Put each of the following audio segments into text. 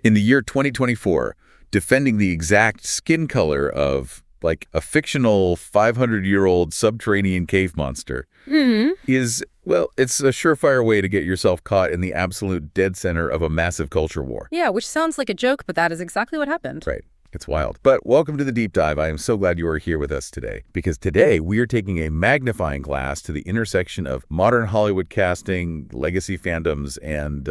In the year 2024, defending the exact skin color of, like, a fictional 500-year-old subterranean cave monster is, well, it's a surefire way to get yourself caught in the absolute dead center of a massive culture war. Yeah, which sounds like a joke, but that is exactly what happened. Right. It's wild. But welcome to the Deep Dive. I am so glad you are here with us today, because today we are taking a magnifying glass to the intersection of modern Hollywood casting, legacy fandoms, and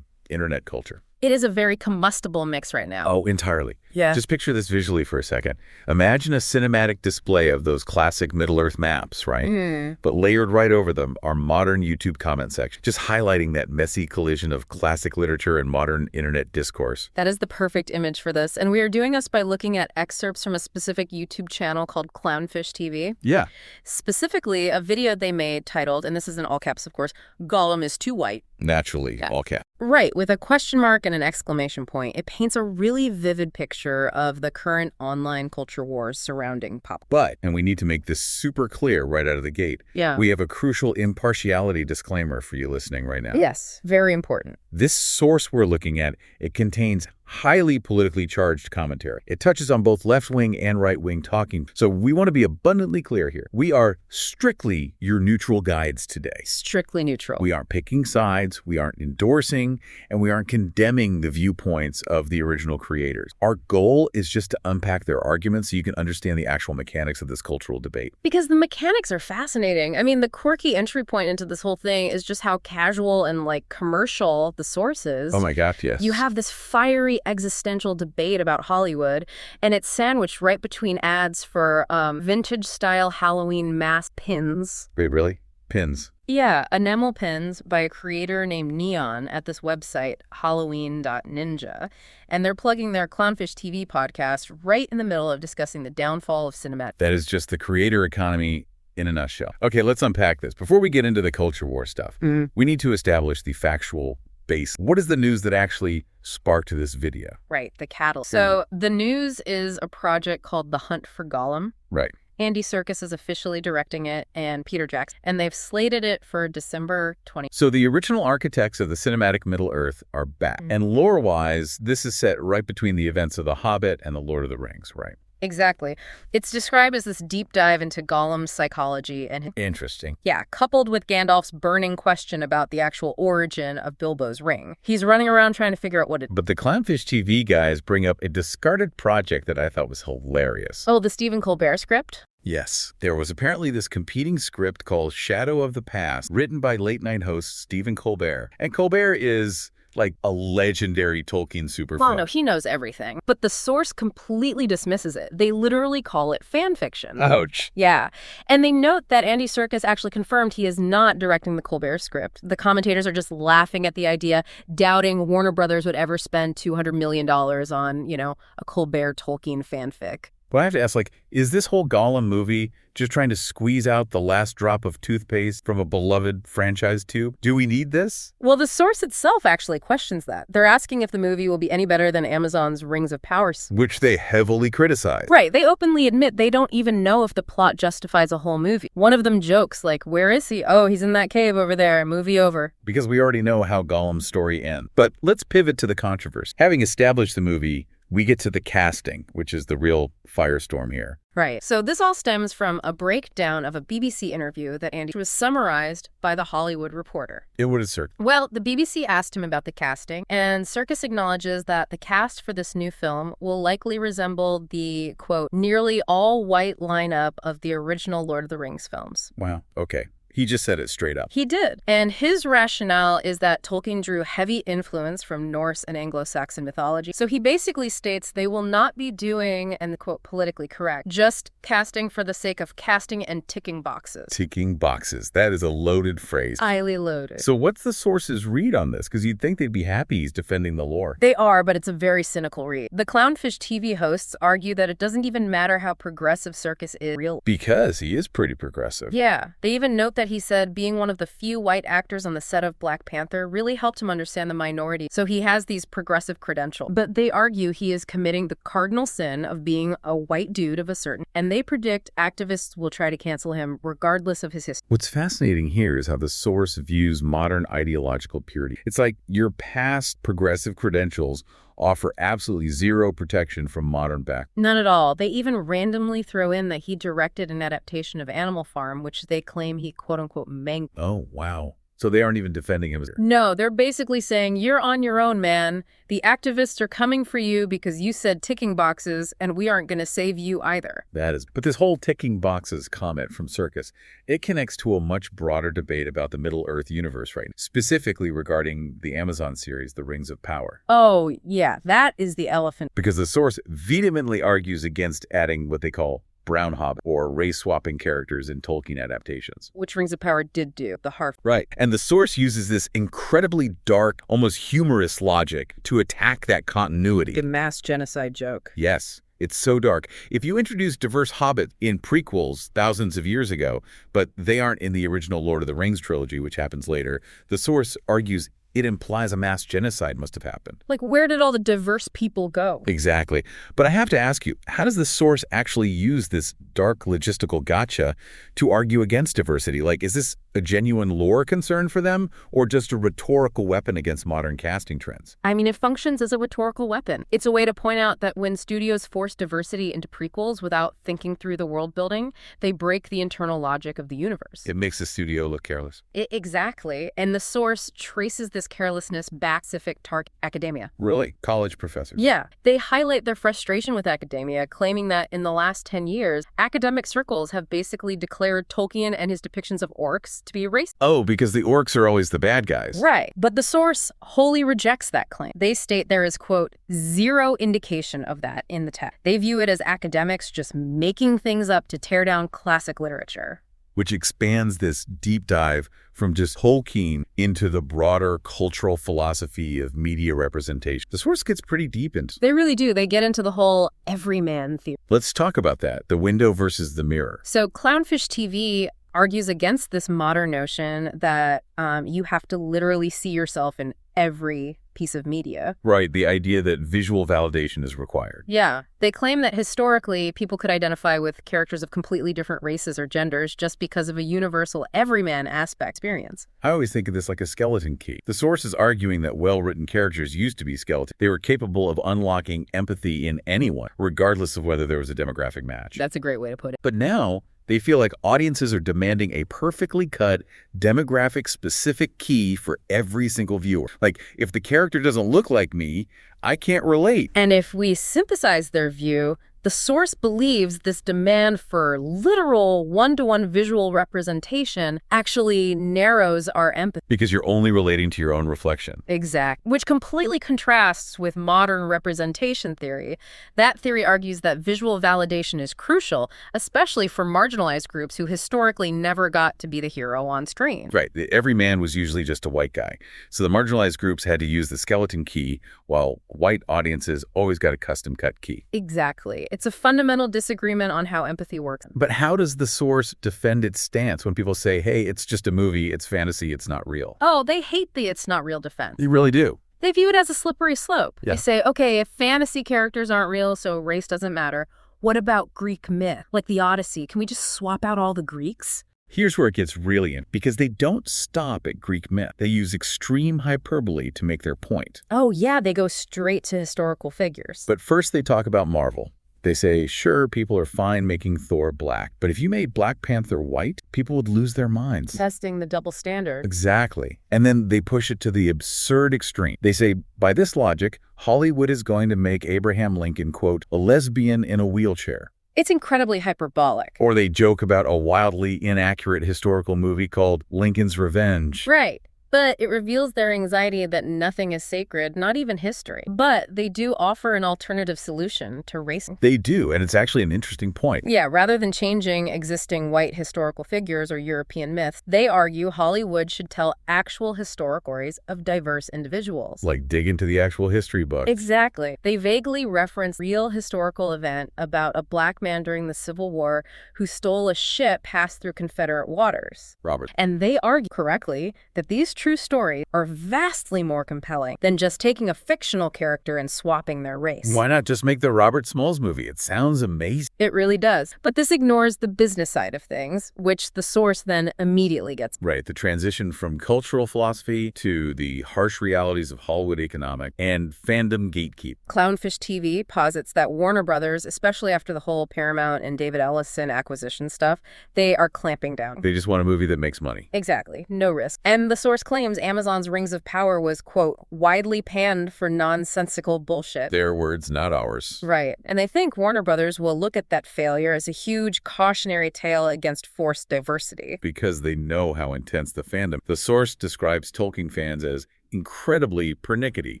internet culture. It is a very combustible mix right now. Oh, entirely. Yeah. Just picture this visually for a second. Imagine a cinematic display of those classic Middle-earth maps, right? But layered right over them are modern YouTube comment section, just highlighting that messy collision of classic literature and modern internet discourse. That is the perfect image for this. And we are doing this by looking at excerpts from a specific YouTube channel called Clownfish TV. Yeah. Specifically, a video they made titled, and this is in all caps, of course, "Gollum is too white." Naturally, all caps. Right, with a question mark and an exclamation point. It paints a really vivid picture of the current online culture wars surrounding pop. But, and we need to make this super clear right out of the gate, we have a crucial impartiality disclaimer for you listening right now. Yes, very important. This source we're looking at, it contains highly politically charged commentary. It touches on both left-wing and right-wing talking. So we want to be abundantly clear here. We are strictly your neutral guides today. Strictly neutral. We aren't picking sides, we aren't endorsing, and we aren't condemning the viewpoints of the original creators. Our goal is just to unpack their arguments so you can understand the actual mechanics of this cultural debate. Because the mechanics are fascinating. I mean, the quirky entry point into this whole thing is just how casual and, like, commercial the source is. Oh my God, yes. You have this fiery existential debate about Hollywood, and it's sandwiched right between ads for vintage-style Halloween mask pins. Wait, really? Pins? Yeah, enamel pins by a creator named Neon at this website, halloween.ninja. And they're plugging their Clownfish TV podcast right in the middle of discussing the downfall of cinematic. That is just the creator economy in a nutshell. Okay, let's unpack this. Before we get into the culture war stuff, we need to establish the factual base. What is the news that actually sparked this video? Right, the catalyst. So the news is a project called The Hunt for Gollum. Right. Andy Serkis is officially directing it, and Peter Jackson. And they've slated it for December 20. So the original architects of the cinematic Middle-earth are back. And lore-wise, this is set right between the events of The Hobbit and The Lord of the Rings, right? Exactly. It's described as this deep dive into Gollum's psychology and... Interesting. Yeah, coupled with Gandalf's burning question about the actual origin of Bilbo's ring. He's running around trying to figure out what it... But the Clownfish TV guys bring up a discarded project that I thought was hilarious. Oh, the Stephen Colbert script? Yes. There was apparently this competing script called Shadow of the Past, written by late-night host Stephen Colbert. And Colbert is... like a legendary Tolkien superfan. Well, no, he knows everything. But the source completely dismisses it. They literally call it fan fiction. Ouch. Yeah. And they note that Andy Serkis actually confirmed he is not directing the Colbert script. The commentators are just laughing at the idea, doubting Warner Brothers would ever spend $200 million on, a Colbert Tolkien fanfic. But I have to ask, is this whole Gollum movie just trying to squeeze out the last drop of toothpaste from a beloved franchise tube? Do we need this? Well, the source itself actually questions that. They're asking if the movie will be any better than Amazon's Rings of Power. Which they heavily criticize. Right. They openly admit they don't even know if the plot justifies a whole movie. One of them jokes, where is he? Oh, he's in that cave over there. Movie over. Because we already know how Gollum's story ends. But let's pivot to the controversy. Having established the movie, we get to the casting, which is the real firestorm here. Right. So this all stems from a breakdown of a BBC interview that Andy was summarized by The Hollywood Reporter. What is Serkis? Well, the BBC asked him about the casting, and Serkis acknowledges that the cast for this new film will likely resemble the, quote, nearly all-white lineup of the original Lord of the Rings films. Wow. Okay. He just said it straight up. He did. And his rationale is that Tolkien drew heavy influence from Norse and Anglo-Saxon mythology. So he basically states they will not be doing, and quote, politically correct, just casting for the sake of casting and ticking boxes. Ticking boxes. That is a loaded phrase. Highly loaded. So what's the source's read on this? Because you'd think they'd be happy he's defending the lore. They are, but it's a very cynical read. The Clownfish TV hosts argue that it doesn't even matter how progressive Serkis is real. Because he is pretty progressive. Yeah. They even note that he said being one of the few white actors on the set of Black Panther really helped him understand the minority, so he has these progressive credentials. But they argue he is committing the cardinal sin of being a white dude of a certain, and they predict activists will try to cancel him regardless of his history. What's fascinating here is how the source views modern ideological purity. It's like your past progressive credentials offer absolutely zero protection from modern back. None at all. They even randomly throw in that he directed an adaptation of Animal Farm, which they claim he quote-unquote mangled. Oh, wow. So they aren't even defending him. No, they're basically saying, you're on your own, man. The activists are coming for you because you said ticking boxes, and we aren't going to save you either. But this whole ticking boxes comment from Serkis, it connects to a much broader debate about the Middle-earth universe right now, specifically regarding the Amazon series, The Rings of Power. Oh, yeah, that is the elephant. Because the source vehemently argues against adding what they call brown hobbit or race-swapping characters in Tolkien adaptations. Which Rings of Power did do, the Harf. Right. And the source uses this incredibly dark, almost humorous logic to attack that continuity. The mass genocide joke. Yes. It's so dark. If you introduce diverse hobbits in prequels thousands of years ago, but they aren't in the original Lord of the Rings trilogy, which happens later, the source argues it implies a mass genocide must have happened. Like, where did all the diverse people go? Exactly. But I have to ask you, how does the source actually use this dark logistical gotcha to argue against diversity? Like, is this a genuine lore concern for them or just a rhetorical weapon against modern casting trends? I mean, it functions as a rhetorical weapon. It's a way to point out that when studios force diversity into prequels without thinking through the world building, they break the internal logic of the universe. It makes the studio look careless. Exactly. And the source traces this carelessness back to specific target academia. Really? College professors? Yeah. They highlight their frustration with academia, claiming that in the last 10 years, academic circles have basically declared Tolkien and his depictions of orcs to be racist. Oh, because the orcs are always the bad guys. Right. But the source wholly rejects that claim. They state there is, quote, zero indication of that in the text. They view it as academics just making things up to tear down classic literature. Which expands this deep dive from just Tolkien into the broader cultural philosophy of media representation. The source gets pretty deep into. They really do. They get into the whole everyman theory. Let's talk about that, the window versus the mirror. So Clownfish TV argues against this modern notion that you have to literally see yourself in every piece of media. Right, the idea that visual validation is required. Yeah. They claim that historically, people could identify with characters of completely different races or genders just because of a universal everyman aspect experience. I always think of this like a skeleton key. The source is arguing that well-written characters used to be skeletons. They were capable of unlocking empathy in anyone, regardless of whether there was a demographic match. That's a great way to put it. But now, they feel like audiences are demanding a perfectly cut, demographic-specific key for every single viewer. Like, if the character doesn't look like me, I can't relate. And if we synthesize their view, the source believes this demand for literal one-to-one visual representation actually narrows our empathy. Because you're only relating to your own reflection. Exact. Which completely contrasts with modern representation theory. That theory argues that visual validation is crucial, especially for marginalized groups who historically never got to be the hero on screen. Right. Every man was usually just a white guy. So the marginalized groups had to use the skeleton key, while white audiences always got a custom-cut key. Exactly. It's a fundamental disagreement on how empathy works. But how does the source defend its stance when people say, hey, it's just a movie, it's fantasy, it's not real? Oh, they hate the it's not real defense. They really do. They view it as a slippery slope. Yeah. They say, okay, if fantasy characters aren't real, so race doesn't matter, what about Greek myth? Like the Odyssey, can we just swap out all the Greeks? Here's where it gets really in, because they don't stop at Greek myth. They use extreme hyperbole to make their point. Oh, yeah, they go straight to historical figures. But first they talk about Marvel. They say, sure, people are fine making Thor black, but if you made Black Panther white, people would lose their minds. Testing the double standard. Exactly. And then they push it to the absurd extreme. They say, by this logic, Hollywood is going to make Abraham Lincoln, quote, a lesbian in a wheelchair. It's incredibly hyperbolic. Or they joke about a wildly inaccurate historical movie called Lincoln's Revenge. Right. But it reveals their anxiety that nothing is sacred, not even history. But they do offer an alternative solution to race. They do, and it's actually an interesting point. Yeah, rather than changing existing white historical figures or European myths, they argue Hollywood should tell actual historical stories of diverse individuals. Like dig into the actual history book. Exactly. They vaguely reference a real historical event about a black man during the Civil War who stole a ship passed through Confederate waters. Robert. And they argue correctly that these true stories are vastly more compelling than just taking a fictional character and swapping their race. Why not just make the Robert Smalls movie? It sounds amazing. It really does. But this ignores the business side of things, which the source then immediately gets. Right, the transition from cultural philosophy to the harsh realities of Hollywood economic and fandom gatekeep. Clownfish TV posits that Warner Brothers, especially after the whole Paramount and David Ellison acquisition stuff, they are clamping down. They just want a movie that makes money. Exactly. No risk. And the source claims Amazon's Rings of Power was, quote, widely panned for nonsensical bullshit. Their words, not ours. Right. And they think Warner Brothers will look at that failure as a huge cautionary tale against forced diversity. Because they know how intense the fandom. The source describes Tolkien fans as incredibly pernickety.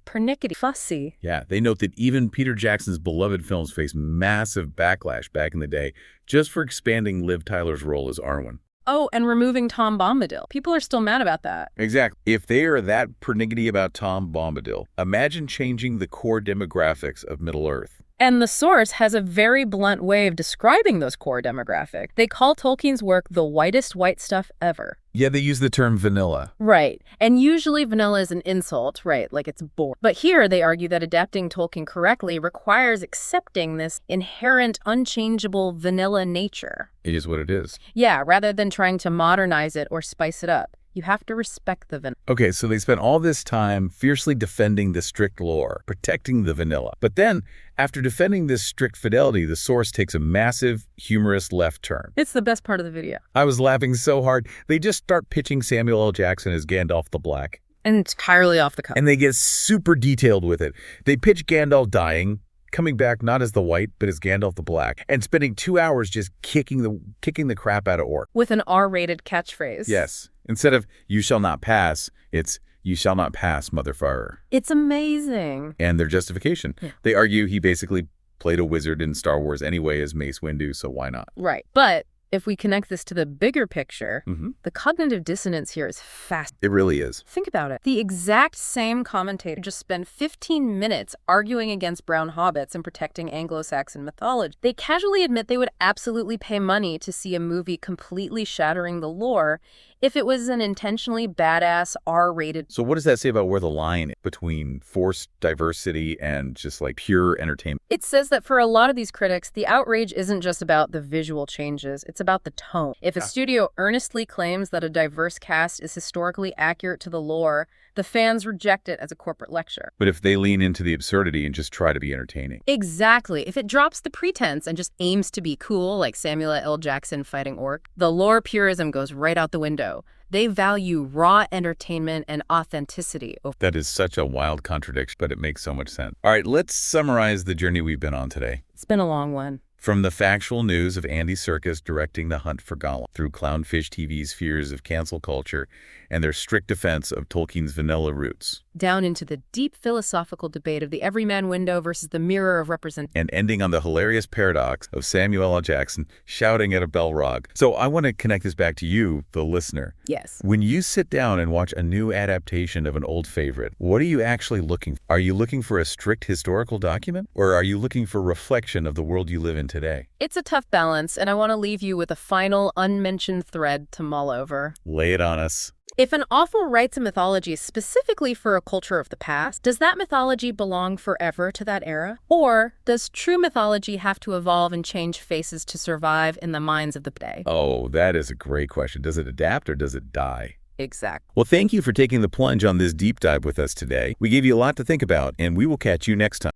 Pernickety. Fussy. Yeah, they note that even Peter Jackson's beloved films faced massive backlash back in the day just for expanding Liv Tyler's role as Arwen. Oh, and removing Tom Bombadil. People are still mad about that. Exactly. If they are that pernickety about Tom Bombadil, imagine changing the core demographics of Middle-earth. And the source has a very blunt way of describing those core demographics. They call Tolkien's work the whitest white stuff ever. Yeah, they use the term vanilla. Right. And usually vanilla is an insult, right? Like it's boring. But here they argue that adapting Tolkien correctly requires accepting this inherent, unchangeable vanilla nature. It is what it is. Yeah, rather than trying to modernize it or spice it up. You have to respect the vanilla. Okay, so they spent all this time fiercely defending the strict lore, protecting the vanilla. But then, after defending this strict fidelity, the source takes a massive, humorous left turn. It's the best part of the video. I was laughing so hard. They just start pitching Samuel L. Jackson as Gandalf the Black. Entirely off the cuff. And they get super detailed with it. They pitch Gandalf dying, coming back not as the White, but as Gandalf the Black, and spending 2 hours just kicking the crap out of Orc. With an R-rated catchphrase. Yes. Instead of, you shall not pass, it's, you shall not pass, motherfucker. It's amazing. And their justification. Yeah. They argue he basically played a wizard in Star Wars anyway as Mace Windu, so why not? Right. But if we connect this to the bigger picture, the cognitive dissonance here is fascinating. It really is. Think about it. The exact same commentator just spent 15 minutes arguing against brown hobbits and protecting Anglo-Saxon mythology. They casually admit they would absolutely pay money to see a movie completely shattering the lore if it was an intentionally badass R-rated. So what does that say about where the line between forced diversity and just like pure entertainment? It says that for a lot of these critics, the outrage isn't just about the visual changes, it's about the tone. If a studio earnestly claims that a diverse cast is historically accurate to the lore, the fans reject it as a corporate lecture. But if they lean into the absurdity and just try to be entertaining. Exactly. If it drops the pretense and just aims to be cool, like Samuel L. Jackson fighting Orc, the lore purism goes right out the window. They value raw entertainment and authenticity. That is such a wild contradiction, but it makes so much sense. All right, let's summarize the journey we've been on today. It's been a long one. From the factual news of Andy Serkis directing The Hunt for Gollum, through Clownfish TV's fears of cancel culture and their strict defense of Tolkien's vanilla roots, down into the deep philosophical debate of the everyman window versus the mirror of representation, and ending on the hilarious paradox of Samuel L. Jackson shouting at a Balrog. So I want to connect this back to you, the listener. Yes. When you sit down and watch a new adaptation of an old favorite, what are you actually looking for? Are you looking for a strict historical document, or are you looking for reflection of the world you live in today? It's a tough balance, and I want to leave you with a final unmentioned thread to mull over. Lay it on us. If an author writes a mythology specifically for a culture of the past, does that mythology belong forever to that era? Or does true mythology have to evolve and change faces to survive in the minds of the day? Oh, that is a great question. Does it adapt or does it die? Exactly. Well, thank you for taking the plunge on this deep dive with us today. We gave you a lot to think about, and we will catch you next time.